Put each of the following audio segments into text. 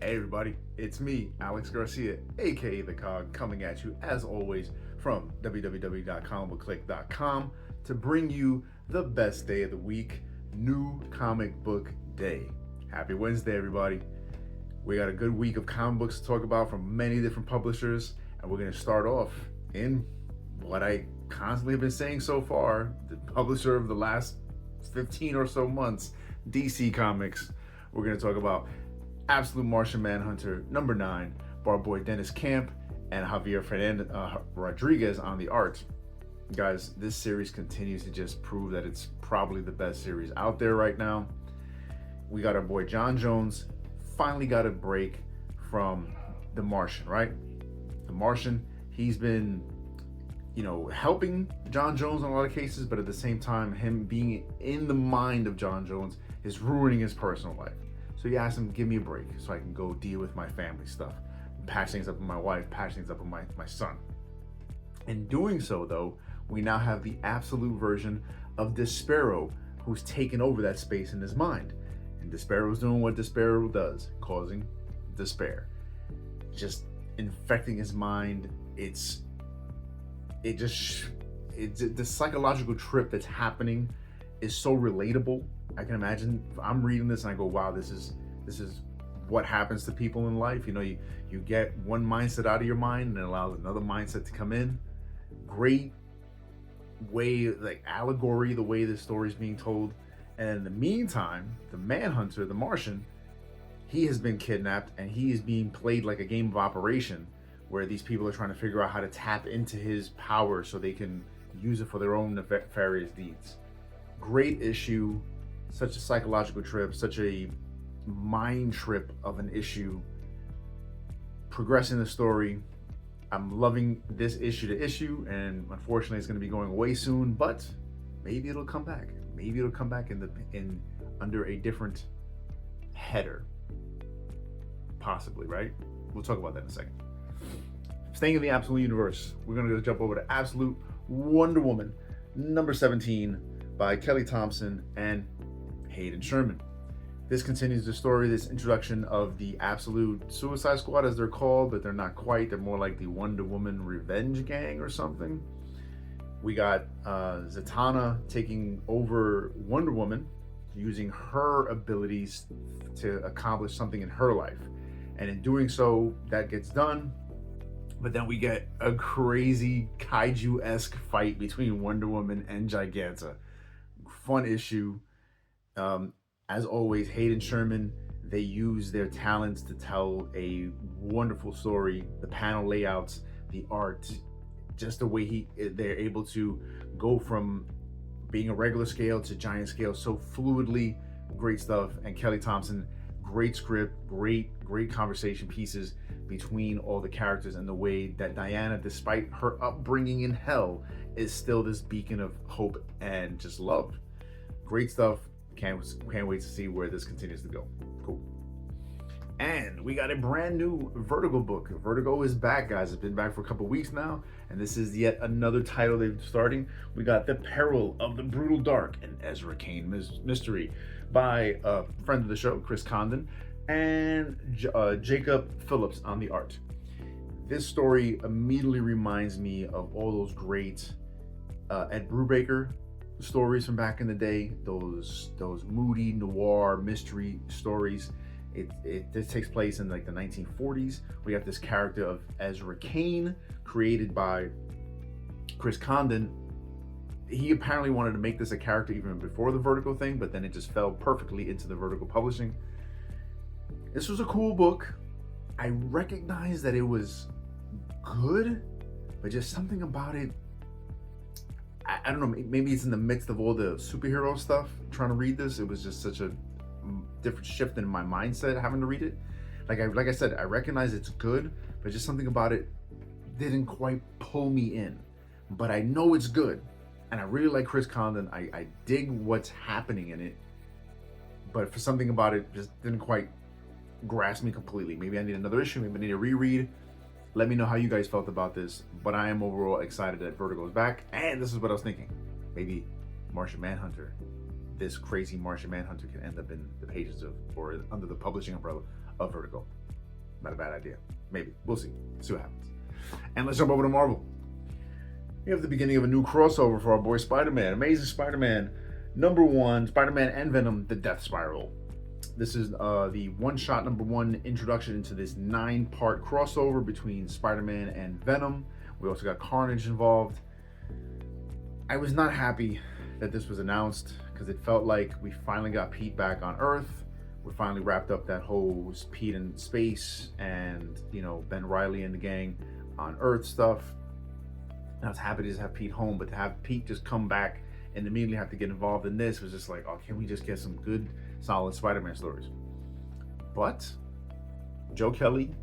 Hey everybody, it's me, Alex Garcia, aka the COG, coming at you as always from www.comicbookclique.com to bring you the best day of the week, New Comic Book Day. Happy Wednesday, everybody. We got a good week of comic books to talk about from many different publishers, and we're going to start off in what I constantly have been saying so far, the publisher of the last 15 or so months, DC Comics. We're going to talk about Absolute Martian Manhunter number 9, by our boy Dennis Camp and Javier Rodriguez on the art. Guys, this series continues to just prove that it's probably the best series out there right now. We got our boy Jon Jones finally got a break from the Martian, right? The Martian, he's been, helping Jon Jones in a lot of cases, but at the same time, him being in the mind of Jon Jones is ruining his personal life. So he asked him, give me a break so I can go deal with my family stuff, patch things up with my wife, patch things up with my son. In doing so, though, we now have the absolute version of Despero, who's taken over that space in his mind. And Despero's doing what Despero does, causing despair. Just infecting his mind. It's the psychological trip that's happening is so relatable. I can imagine I'm reading this and I go, wow, this is what happens to people in life. You get one mindset out of your mind and it allows another mindset to come in. Great way, like allegory, the way this story is being told. And in the meantime, the Manhunter, the Martian, he has been kidnapped and he is being played like a game of Operation, where these people are trying to figure out how to tap into his power so they can use it for their own nefarious deeds. Great issue, such a psychological trip, such a mind trip of an issue. Progressing the story. I'm loving this issue to issue, and unfortunately it's going to be going away soon, but maybe it'll come back. Maybe it'll come back in under a different header. Possibly, right? We'll talk about that in a second. Staying in the Absolute Universe, we're going to jump over to Absolute Wonder Woman number 17 by Kelly Thompson and Hayden Sherman. This continues the story, this introduction of the Absolute Suicide Squad, as they're called, but they're not quite. They're more like the Wonder Woman Revenge Gang or something. We got Zatanna taking over Wonder Woman, using her abilities to accomplish something in her life. And in doing so, that gets done. But then we get a crazy kaiju-esque fight between Wonder Woman and Giganta. Fun issue. As always, Hayden Sherman, they use their talents to tell a wonderful story. The panel layouts, the art, just the way they're able to go from being a regular scale to giant scale so fluidly. Great stuff. And Kelly Thompson, great script, great conversation pieces between all the characters, and the way that Diana, despite her upbringing in hell, is still this beacon of hope and just love. Great stuff. Can't wait to see where this continues to go. Cool. And we got a brand new Vertigo book. Vertigo is back, guys. It's been back for a couple weeks now, and this is yet another title they're starting. We got The Peril of the Brutal Dark, an Ezra Kane mystery by a friend of the show, Chris Condon, and Jacob Phillips on the art. This story immediately reminds me of all those great Ed Brubaker stories from back in the day, those moody noir mystery stories. This takes place in like the 1940s. We got this character of Ezra Kane, created by Chris Condon. He apparently wanted to make this a character even before the Vertigo thing, but then it just fell perfectly into the Vertigo publishing. This was a cool book. I recognize that it was good, but just something about it, I don't know, maybe it's in the midst of all the superhero stuff. Trying to read this, it was just such a different shift in my mindset having to read it. Like I said, I recognize it's good, but just something about it didn't quite pull me in. But I know it's good, and I really like Chris Condon. I dig what's happening in it, but for something about it just didn't quite grasp me completely. Maybe I need another issue, maybe I need a reread. Let me know how you guys felt about this, but I am overall excited that Vertigo is back. And this is what I was thinking. Maybe Martian Manhunter, this crazy Martian Manhunter, can end up in the pages of, or under the publishing umbrella of Vertigo. Not a bad idea. Maybe. We'll see. See what happens. And let's jump over to Marvel. We have the beginning of a new crossover for our boy Spider-Man. Amazing Spider-Man #1, Spider-Man and Venom, The Death Spiral. This is the one-shot #1 introduction into this 9-part crossover between Spider-Man and Venom. We also got Carnage involved. I was not happy that this was announced because it felt like we finally got Pete back on Earth. We finally wrapped up that whole Pete in space and, Ben Reilly and the gang on Earth stuff. And I was happy to just have Pete home, but to have Pete just come back and immediately have to get involved in this was just like, oh, can we just get some good, solid Spider-Man stories? But Joe Kelly,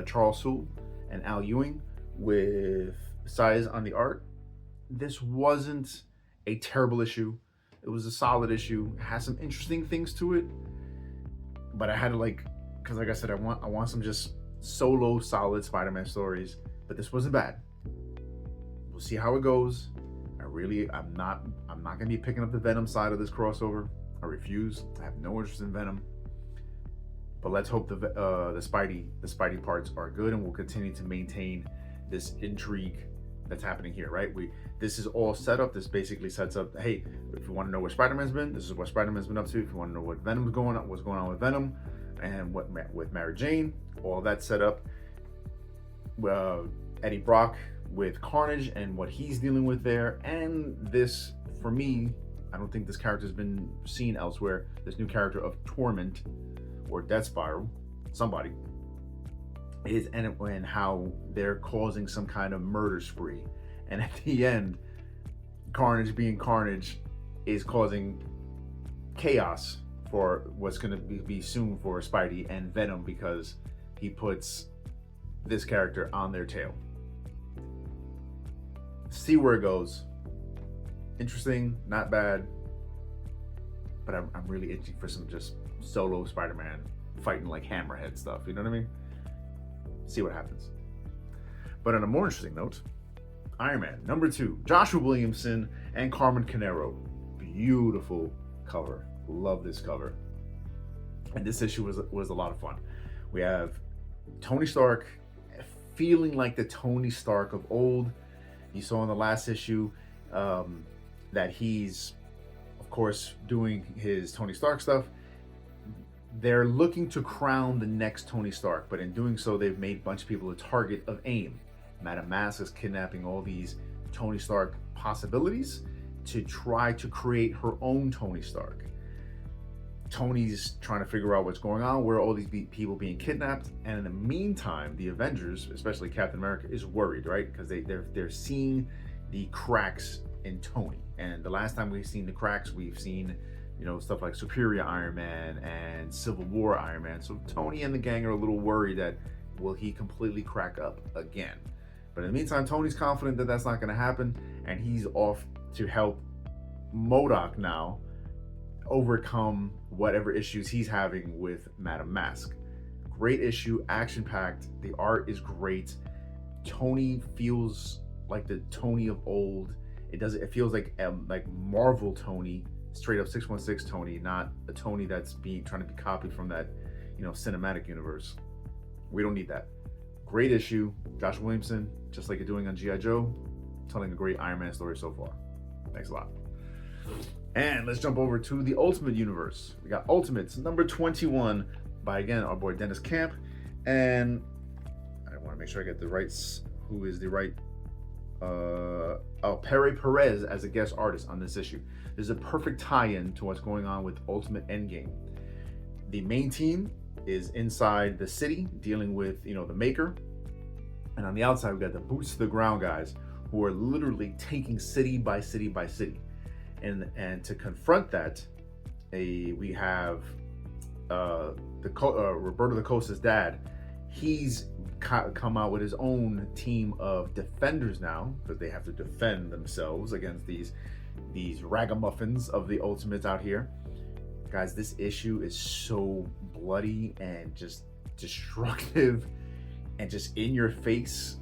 Charles Soule, and Al Ewing with Size on the art. This wasn't a terrible issue. It was a solid issue. It has some interesting things to it, but I had to because like I said, I want some just solo solid Spider-Man stories. But this wasn't bad. We'll see how it goes. I'm not gonna be picking up the Venom side of this crossover. I refuse. I have no interest in Venom. But let's hope the Spidey parts are good, and we'll continue to maintain this intrigue that's happening here, right? This is all set up. This basically sets up, hey, if you want to know where Spider-Man's been, this is what Spider-Man's been up to. If you want to know what what's going on with Venom, and what with Mary Jane, all that set up. Eddie Brock with Carnage and what he's dealing with there, and this, for me, I don't think this character's been seen elsewhere. This new character of Torment or Death Spiral, somebody, is and how they're causing some kind of murder spree, and at the end, Carnage being Carnage is causing chaos for what's going to be soon for Spidey and Venom because he puts this character on their tail. See where it goes. Interesting, not bad, but I'm really itching for some just solo Spider-Man fighting like Hammerhead stuff, you know what I mean? See what happens. But on a more interesting note, Iron Man #2, Joshua Williamson and Carmen Carnero. Beautiful cover. Love this cover. And this issue was a lot of fun. We have Tony Stark feeling like the Tony Stark of old. You saw in the last issue that he's, of course, doing his Tony Stark stuff. They're looking to crown the next Tony Stark, but in doing so, they've made a bunch of people a target of aim. Madame Mask is kidnapping all these Tony Stark possibilities to try to create her own Tony Stark. Tony's trying to figure out what's going on, where are all these people being kidnapped, and in the meantime, the Avengers, especially Captain America, is worried, right? Because they're seeing the cracks in Tony. And the last time we've seen the cracks, we've seen, stuff like Superior Iron Man and Civil War Iron Man. So Tony and the gang are a little worried that will he completely crack up again? But in the meantime, Tony's confident that that's not going to happen, and he's off to help MODOK now overcome whatever issues he's having with Madame Mask. Great issue, action-packed. The art is great. Tony feels like the Tony of old. It feels like Marvel Tony, straight up 616 Tony, not a Tony that's trying to be copied from that, cinematic universe. We don't need that. Great issue. Josh Williamson, just like you're doing on G.I. Joe, telling a great Iron Man story so far. Thanks a lot. And let's jump over to the Ultimate Universe. We got Ultimates #21 by, again, our boy Dennis Camp. And I want to make sure I get the rights. Who is the right? Pere Perez as a guest artist on this issue. There's a perfect tie-in to what's going on with Ultimate Endgame. The main team is inside the city dealing with, the Maker. And on the outside, we've got the boots to the ground guys who are literally taking city by city by city. And to confront that, we have Roberto da Costa's dad. He's come out with his own team of defenders now, because they have to defend themselves against these ragamuffins of the Ultimates out here. Guys, this issue is so bloody and just destructive and just in your face.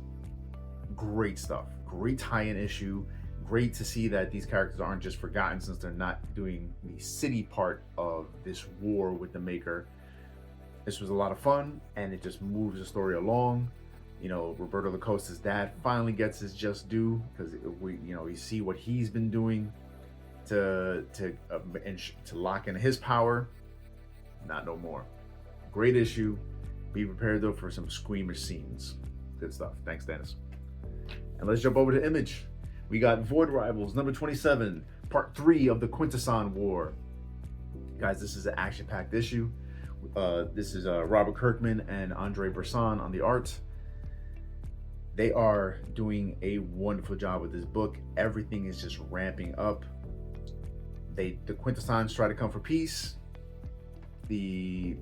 Great stuff. Great tie-in issue. Great to see that these characters aren't just forgotten since they're not doing the city part of this war with the Maker. This was a lot of fun, and it just moves the story along. You know, Roberto Lacosta's dad finally gets his just due because we see what he's been doing to lock in his power. Not no more. Great issue. Be prepared though for some squeamish scenes. Good stuff. Thanks, Dennis. And let's jump over to Image. We got Void Rivals number 27, part 3 of the Quintesson War. Guys, this is an action-packed issue. This is Robert Kirkman and Andre Bresson on the art. They are doing a wonderful job with this book. Everything is just ramping up. The Quintessons try to come for peace. The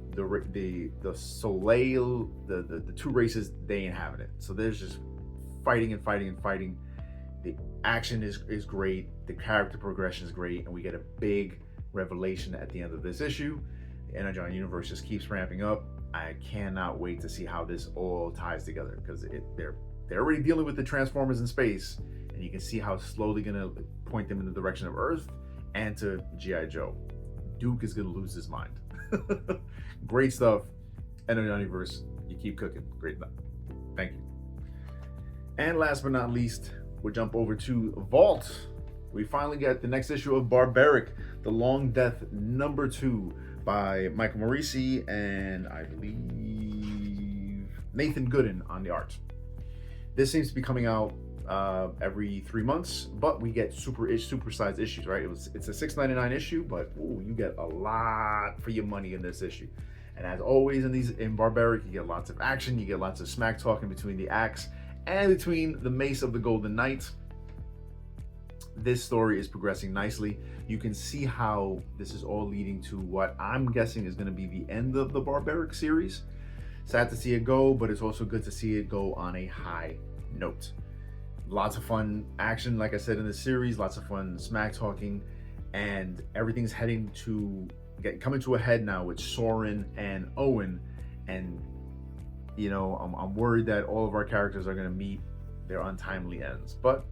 Soleil, the two races, they ain't having it. So there's just fighting and fighting and fighting. The action is great. The character progression is great, and we get a big revelation at the end of this issue. The Energon universe just keeps ramping up. I cannot wait to see how this all ties together, because they're already dealing with the Transformers in space, and you can see how it's slowly gonna point them in the direction of Earth and to G.I. Joe. Duke is gonna lose his mind. Great stuff. Energon universe, you keep cooking. Great stuff. Thank you. And last but not least, we'll jump over to Vault. We finally get the next issue of Barbaric, The Long Death number 2 by Michael Morisi and I believe Nathan Gooden on the art. This seems to be coming out every 3 months, but we get super-sized issues, right? It's a $6.99 issue, but ooh, you get a lot for your money in this issue. And as always in Barbaric, you get lots of action, you get lots of smack talking between the acts and between the Mace of the Golden Knight. This story is progressing nicely. You can see how this is all leading to what I'm guessing is going to be the end of the Barbaric series. Sad to see it go, but it's also good to see it go on a high note. Lots of fun action, like I said, in this series. Lots of fun smack talking, and everything's coming to a head now with Soren and Owen. And you know, I'm worried that all of our characters are going to meet their untimely ends, but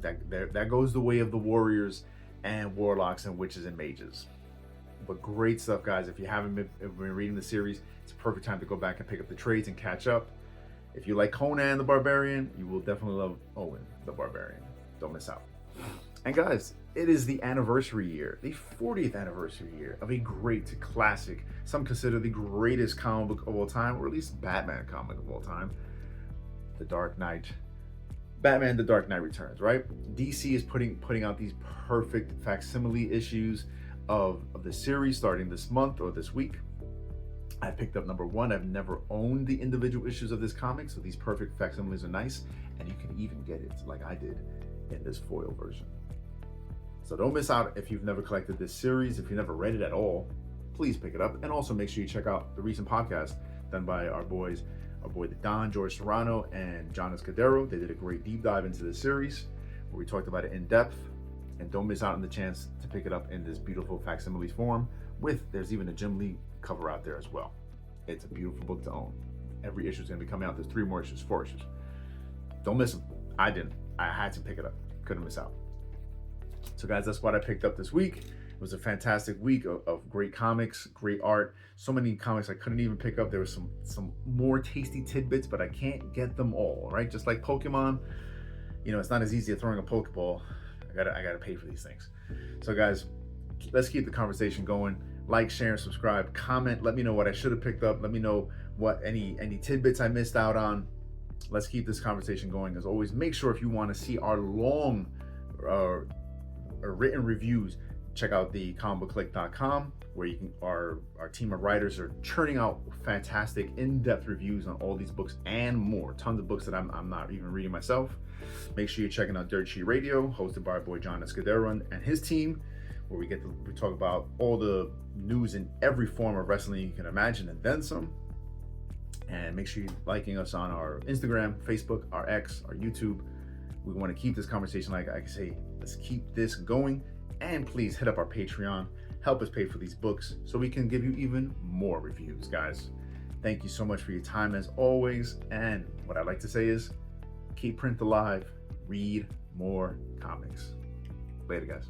that goes the way of the warriors and warlocks and witches and mages. But great stuff, guys. If you haven't been reading the series, it's a perfect time to go back and pick up the trades and catch up. If you like Conan the Barbarian, you will definitely love Owen the Barbarian. Don't miss out. And guys, it is the anniversary year, the 40th anniversary year of a great classic. Some consider the greatest comic book of all time, or at least Batman comic of all time, The Dark Knight. Batman The Dark Knight Returns, right? DC is putting out these perfect facsimile issues of the series starting this month or this week. I picked up number 1. I've never owned the individual issues of this comic, so these perfect facsimiles are nice, and you can even get it like I did in this foil version. So don't miss out if you've never collected this series. If you've never read it at all, please pick it up, and also make sure you check out the recent podcast done by our boy the Don, George Serrano, and Jon Escudero. They did a great deep dive into the series where we talked about it in depth. And don't miss out on the chance to pick it up in this beautiful facsimile form. There's even a Jim Lee cover out there as well. It's a beautiful book to own. Every issue is going to be coming out. There's 3 more issues, 4 issues. Don't miss them. I didn't. I had to pick it up. Couldn't miss out. So guys, that's what I picked up this week. It was a fantastic week of great comics, great art. So many comics I couldn't even pick up. There was some more tasty tidbits, but I can't get them all, right? Just like Pokemon, you know, it's not as easy as throwing a Pokeball. I gotta pay for these things. So guys, let's keep the conversation going. Like, share, and subscribe. Comment. Let me know what I should have picked up. Let me know what any tidbits I missed out on. Let's keep this conversation going. As always, make sure if you want to see our long written reviews, check out the comicbookclique.com, where you can our team of writers are churning out fantastic in-depth reviews on all these books and more. Tons of books that I'm not even reading myself. Make sure you're checking out Dirt Sheet Radio, hosted by our boy Jon Escudero and his team, where we talk about all the news in every form of wrestling you can imagine and then some. And make sure you're liking us on our Instagram, Facebook, our X, our YouTube. We want to keep this conversation, like I say, let's keep this going. And please hit up our Patreon, help us pay for these books so we can give you even more reviews, guys. Thank you so much for your time as always. And what I'd like to say is, keep print alive, read more comics. Later, guys.